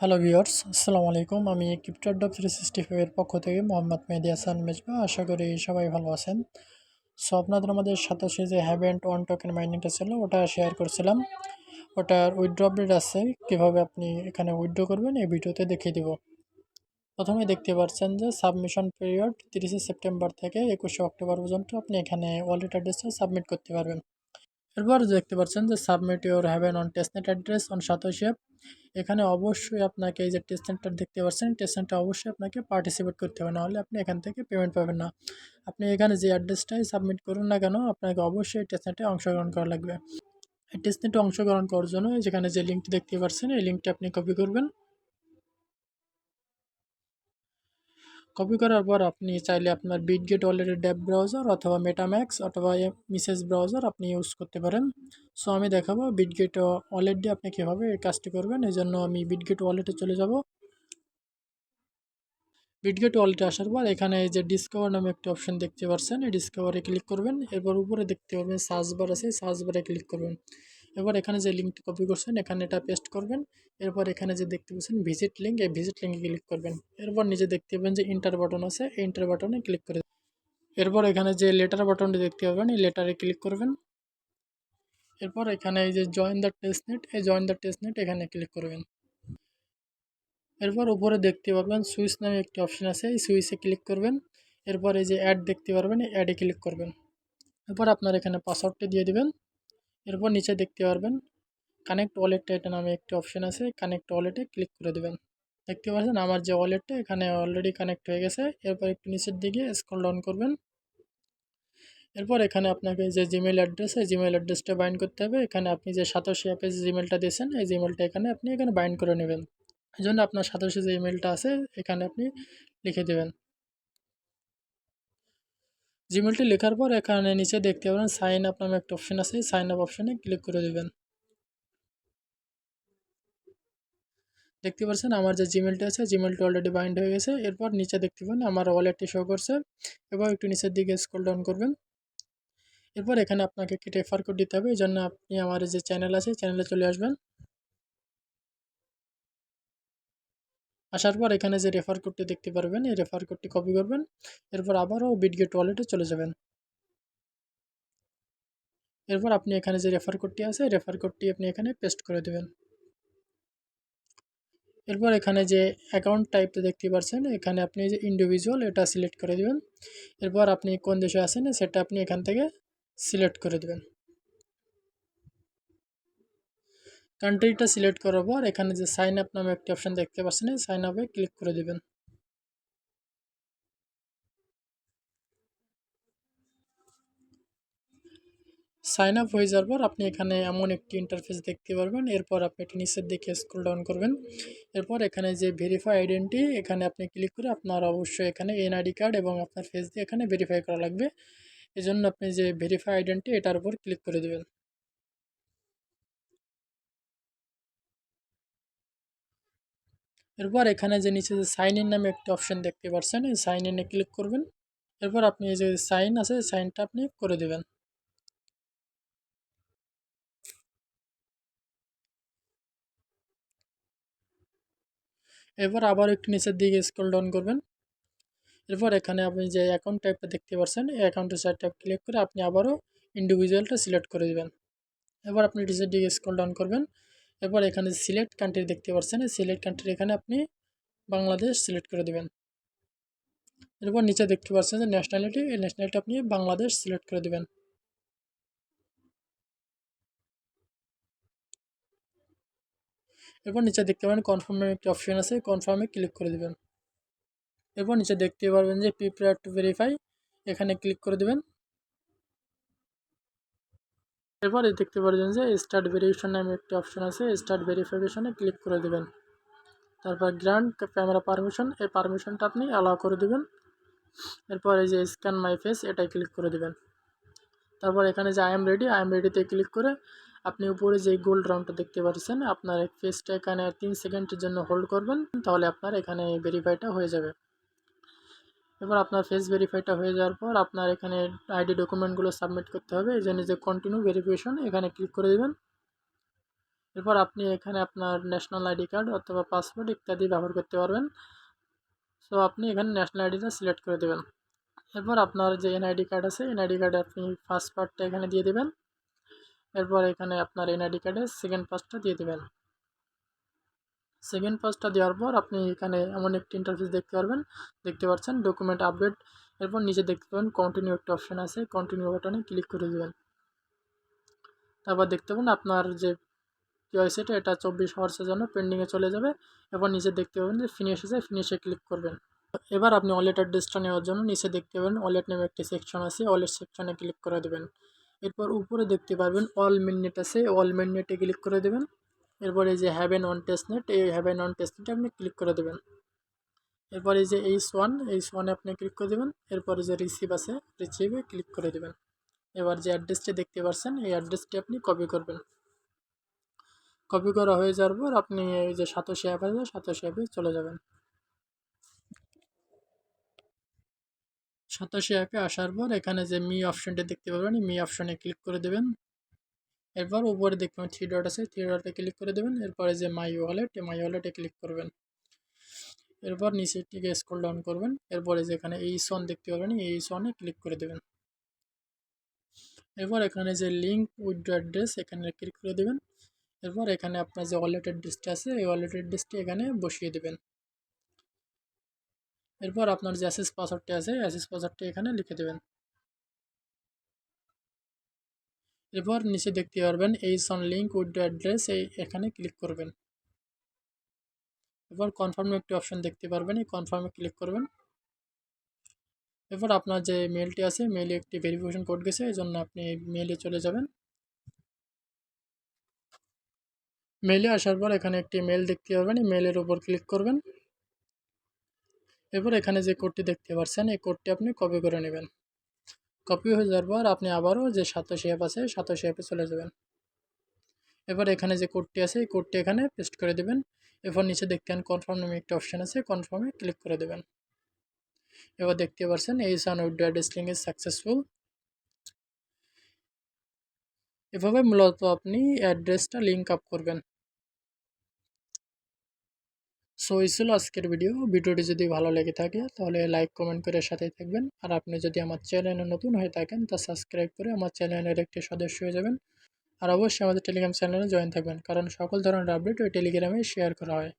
Hello viewers, আসসালামু আলাইকুম। আমি ক্রিপ্টো.365 এর পক্ষ থেকে মোহাম্মদ মেহেদী হাসান মেজবা। আশা করি সবাই ভালো আছেন। সো আপনাদের আমাদের সাথে যে হ্যাভেন্ট ওয়ান টোকেন মাইনিংটা ছিল ওটা শেয়ার করছিলাম। ওটার উইথড্র আপডেট আছে, কীভাবে আপনি এখানে উইথড্র করবেন এই ভিডিওতে দেখিয়ে দিব। প্রথমে দেখতে পাচ্ছেন যে সাবমিশন পিরিয়ড 30 সেপ্টেম্বর থেকে 21 অক্টোবর পর্যন্ত আপনি এখানে ওয়ালেট অ্যাড্রেসটা সাবমিট করতে পারবেন। এরপর দেখতে পাচ্ছেন যে submit your haven on testnet address on Satoshi app. এখানে অবশ্যই আপনাকে এই যে টেস্টনেটটা দেখতে পাচ্ছেন, টেস্টনেটটা অবশ্যই আপনাকে পার্টিসিপেট করতে হবে, নাহলে আপনি এখান থেকে পেমেন্ট পাবেন না। আপনি এখানে যে অ্যাড্রেসটাই সাবমিট করুন না কেন, আপনাকে অবশ্যই টেস্টনেটে অংশগ্রহণ করা লাগবে। এই টেস্টনেটে অংশগ্রহণ করার জন্য যেখানে যে লিঙ্কটি দেখতে পাচ্ছেন এই লিঙ্কটি আপনি কপি করবেন। কপি করার পর আপনি চাইলে আপনার বিটগেট ওয়ালেটের ড্যাব ব্রাউজার অথবা মেটাম্যাক্স অথবা মিসেস ব্রাউজার আপনি ইউজ করতে পারেন। সো আমি দেখাবো বিটগেট ওয়ালেট দিয়ে আপনি কীভাবে এই কাজটি করবেন। এই জন্য আমি বিটগেট ওয়ালেটে চলে যাব। বিটগেট ওয়ালেটে আসার পর এখানে এই যে ডিসকভার নামে একটি অপশন দেখতে পাচ্ছেন, এই ডিসকভারে ক্লিক করবেন। এরপর উপরে দেখতে পাবেন সার্চ বার আছে, সার্চ বারে ক্লিক করবেন। এবার এখানে যে লিঙ্কটি কপি করছেন এখানে এটা পেস্ট করবেন। এরপর এখানে যে দেখতে পাচ্ছেন ভিজিট লিঙ্ক, এই ভিজিট লিঙ্কে ক্লিক করবেন। এরপর নিচে দেখতে পাবেন যে ইন্টার বাটন আছে, এই ইন্টার বাটনে ক্লিক করে এরপর এখানে যে লেটার বাটনটি দেখতে পাবেন এই লেটারে ক্লিক করবেন। এরপর এখানে এই যে জয়েন দ্য টেস্টনেট, এই জয়েন দ্য টেস্টনেট এখানে ক্লিক করবেন। এরপর উপরে দেখতে পাবেন সুইচ নামে একটি অপশন আছে, এই সুইচে ক্লিক করবেন। এরপর এই যে অ্যাড দেখতে পারবেন, এই অ্যাডে ক্লিক করবেন। এরপর আপনার এখানে পাসওয়ার্ডটি দিয়ে দিবেন। এরপর নিচে দেখতে পারবেন কানেক্ট ওয়ালেট এটা নামে একটি অপশন আছে, কানেক্ট ওয়ালেটে ক্লিক করে দেবেন। দেখতে পাচ্ছেন আমার যে ওয়ালেটটা এখানে অলরেডি কানেক্ট হয়ে গেছে। এরপর একটু নিচের দিকে স্ক্রল ডাউন করবেন। এরপর এখানে আপনাকে যে জিমেল অ্যাড্রেস, এই জিমেল অ্যাড্রেসটা বাইন্ড করতে হবে। এখানে আপনি যে সাতোশি অ্যাপে যে জিমেলটা দিয়েছেন এই জিমেলটা এখানে বাইন্ড করে নেবেন। এই জন্য আপনার সাতোশি যে ইমেলটা আছে এখানে আপনি লিখে দেবেন। জিমেলটি লেখার পর এখানে নিচে দেখতে পাবেন সাইন আপ নামে একটা অপশন আছে, সাইন আপ অপশনে ক্লিক করে দেবেন। দেখতে পাচ্ছেন আমার যে জিমেলটা আছে জিমেলটা অলরেডি বাইন্ড হয়ে গেছে। এরপর নিচে দেখতে পাবেন আমার ওয়ালেটটি শো করছে। এবার একটু নিচের দিকে স্ক্রল ডাউন করবেন। এরপর এখানে আপনাকে একটি রেফার কোড দিতে হবে। এই জন্য আপনি আমার যে চ্যানেল আছে চ্যানেলে চলে আসবেন। আসার পর এখানে যে রেফার কোডটি দেখতে পারবেন এই রেফার কোডটি কপি করবেন। এরপর আবারও বিটগেট ওয়ালেটে চলে যাবেন। এরপর আপনি এখানে যে রেফার কোডটি আছে রেফার কোডটি আপনি এখানে পেস্ট করে দেবেন। এরপর এখানে যে অ্যাকাউন্ট টাইপটা দেখতে পাচ্ছেন এখানে আপনি যে ইন্ডিভিজুয়াল এটা সিলেক্ট করে দেবেন। এরপর আপনি কোন দেশে আছেন সেটা আপনি এখান থেকে সিলেক্ট করে দেবেন। কান্ট্রিটা সিলেক্ট করার পর এখানে যে সাইন আপ নামে একটি অপশন দেখতে পাচ্ছেন সাইন আপে ক্লিক করে দেবেন। সাইন আপ হয়ে যাওয়ার পর আপনি এখানে এমন একটি ইন্টারফেস দেখতে পারবেন। এরপর আপনি একটি নিচের দিকে স্ক্রল ডাউন করবেন। এরপর এখানে যে ভেরিফাই আইডেন্টি এখানে আপনি ক্লিক করে আপনার অবশ্যই এখানে এনআইডি কার্ড এবং আপনার ফেস দিয়ে এখানে ভেরিফাই করা লাগবে। এজন্য আপনি যে ভেরিফাই আইডেন্টি এটার উপর ক্লিক করে দেবেন। এরপর এখানে যে নিচে যে সাইন ইন নামে একটা অপশন দেখতে পাচ্ছেন এই সাইন ইনে ক্লিক করবেন। এরপর আপনি এই যে সাইন আছে সাইনটা আপনি করে দেবেন। এরপর আবার একটু নিচের দিকে স্ক্রল ডাউন করবেন। এরপর এখানে আপনি যে অ্যাকাউন্ট টাইপটা দেখতে পাচ্ছেন এই অ্যাকাউন্টের সাইডটা ক্লিক করে আপনি আবারও ইন্ডিভিজুয়ালটা সিলেক্ট করে দেবেন। এবার আপনি নিচের দিকে স্ক্রল ডাউন করবেন। এরপর এখানে সিলেক্ট কান্ট্রি দেখতে পাচ্ছেন এই সিলেক্ট কান্ট্রি এখানে আপনি বাংলাদেশ সিলেক্ট করে দেবেন। এরপর নিচে দেখতে পাচ্ছেন যে ন্যাশনালিটি, এই ন্যাশনালিটি আপনি বাংলাদেশ সিলেক্ট করে দেবেন। এরপর নিচে দেখতে পাবেন কনফার্মের একটি অপশন আছে, কনফার্মে ক্লিক করে দেবেন। এরপর নিচে দেখতে পারবেন যে প্রিপেয়ার টু ভেরিফাই এখানে ক্লিক করে দেবেন। এরপর দেখতে পারবেন যে স্টার্ট ভেরিফিকেশন নামে একটি অপশন আছে, স্টার্ট ভেরিফিকেশনে ক্লিক করে দেবেন। তারপর গ্রান্ট ক্যামেরা পারমিশন, এই পারমিশনটা আপনি অ্যালাউ করে দেবেন। এরপর এই যে স্ক্যান মাই ফেস এটাই ক্লিক করে দেবেন। তারপর এখানে যে আই এম রেডিতে ক্লিক করে আপনি উপরে যে গোল্ড রাউন্ডটা দেখতে পাচ্ছেন আপনার ফেসটা এখানে 3 সেকেন্ডের জন্য হোল্ড করবেন, তাহলে আপনার এখানে ভেরিফাইটা হয়ে যাবে। এবার আপনার ফেস ভেরিফাইটা হয়ে যাওয়ার পর আপনার এখানে আইডি ডকুমেন্টগুলো সাবমিট করতে হবে। এই জন্য যে কন্টিনিউ ভেরিফিকেশন এখানে ক্লিক করে দেবেন। এরপর আপনি এখানে আপনার ন্যাশনাল আইডি কার্ড অথবা পাসপোর্ট ইত্যাদি ব্যবহার করতে পারবেন। সো আপনি এখানে ন্যাশনাল আইডিটা সিলেক্ট করে দেবেন। এরপর আপনার যে এনআইডি কার্ড আছে এনআইডি কার্ডে আপনি ফার্স্ট পার্টটা এখানে দিয়ে দেবেন। এরপর এখানে আপনার এনআইডি কার্ডে সেকেন্ড পার্টটা দিয়ে দেবেন। সেকেন্ড পার্টটা দেওয়ার পর আপনি এখানে এমন একটি ইন্টারফেস দেখতে পাচ্ছেন ডকুমেন্ট আপডেট। এরপর নিচে দেখতে পাবেন কন্টিনিউ একটা অপশান আছে, কন্টিনিউ বাটনে ক্লিক করে দেবেন। তারপর দেখতে পাবেন আপনার যে কেওয়াইসিটা এটা 24 আওয়ার্সের জন্য পেন্ডিংয়ে চলে যাবে। এরপর নিচে দেখতে পাবেন যে ফিনিশ এসে ফিনিশে ক্লিক করবেন। এবার আপনি ওয়ালেট অ্যাড্রেসটা নেওয়ার জন্য নিচে দেখতে পাবেন ওয়ালেট নামে একটি সেকশন আছে, ওয়ালেট সেকশনে ক্লিক করে দেবেন। এরপর উপরে দেখতে পারবেন অল মেননেট আছে, অল মেননেটে ক্লিক করে দেবেন। এরপর এই যে হ্যাভেন অন টেস্টনেট, এই হ্যাভেন অন টেস্টনেটে আপনি ক্লিক করে দেবেন। এরপর এই যে এইচ ওয়ানে আপনি ক্লিক করে দেবেন। এরপরে যে রিসিভ আছে রিসিভে ক্লিক করে দেবেন। এবার যে অ্যাড্রেসটি দেখতে পাচ্ছেন এই অ্যাড্রেসটি আপনি কপি করবেন। কপি করা হয়ে যাওয়ার পর আপনি এই যে সাতোশি অ্যাপ আছে সাতোশি অ্যাপে চলে যাবেন। সাতোশি অ্যাপে আসার পর এখানে যে মি অপশনটি দেখতে পাবেন এই মি অপশনে ক্লিক করে দেবেন। এরপর উপরে দেখবেন থ্রি ডট আছে, থ্রি ডটে ক্লিক করে দেবেন। এরপরে যে মাই ওয়ালেট এই মাই ওয়ালেটে ক্লিক করবেন। এরপর নিচের দিকে স্ক্রল ডাউন করবেন। এরপরে যেখানে এইচ ওয়ান দেখতে পাবেন এইচ ওয়ানে ক্লিক করে দেবেন। এরপর এখানে যে লিঙ্ক উইথ অ্যাড্রেস এখানে ক্লিক করে দেবেন। এরপর এখানে আপনার যে ওয়ালেট অ্যাড্রেসটা আছে এই ওয়ালেট অ্যাড্রেসটি এখানে বসিয়ে দেবেন। এরপর আপনার যে অ্যাসেস পাসওয়ার্ডটি আছে অ্যাসেস পাসওয়ার্ডটি এখানে লিখে দেবেন। এরপর নিচে দেখতে পারবেন H on link with address এখানে ক্লিক করবেন। এরপর কনফার্ম একটি অপশন দেখতে পারবেন, এই কনফার্মে ক্লিক করবেন। এরপর আপনার যে মেলটি আছে মেলে একটি ভেরিফিকেশন কোড গেছে, এই জন্য আপনি মেলে চলে যাবেন। মেলে আসার পর এখানে একটি মেল দেখতে পাবেন, এই মেলের উপর ক্লিক করবেন। এরপর এখানে যে কোডটি দেখতে পাচ্ছেন এই কোডটি আপনি কপি করে নেবেন। কপি হয়ে যাওয়ার পর আপনি আবারও যে সাতোশি অ্যাপ আছে সাতোশি অ্যাপে চলে যাবেন। এবার এখানে যে কোডটি আছে এই কোডটি এখানে পেস্ট করে দেবেন। এরপর নিচে দেখতেন কনফার্ম নামে একটা অপশান আছে, কনফার্মে ক্লিক করে দেবেন। এবার দেখতে পাচ্ছেন এই sign with address link is successful. এভাবে মূলত আপনি অ্যাড্রেসটা লিঙ্ক আপ করবেন। সো এই ছিল আজকের ভিডিওটি যদি ভালো লেগে থাকে তাহলে লাইক কমেন্ট করে সাথেই থাকবেন। আর আপনি যদি আমার চ্যানেলে নতুন হয়ে থাকেন তা সাবস্ক্রাইব করে আমার চ্যানেলের একটি সদস্য হয়ে যাবেন। আর অবশ্যই আমাদের টেলিগ্রাম চ্যানেলে জয়েন থাকবেন, কারণ সকল ধরনের আপডেট ওই টেলিগ্রামে শেয়ার করা হয়।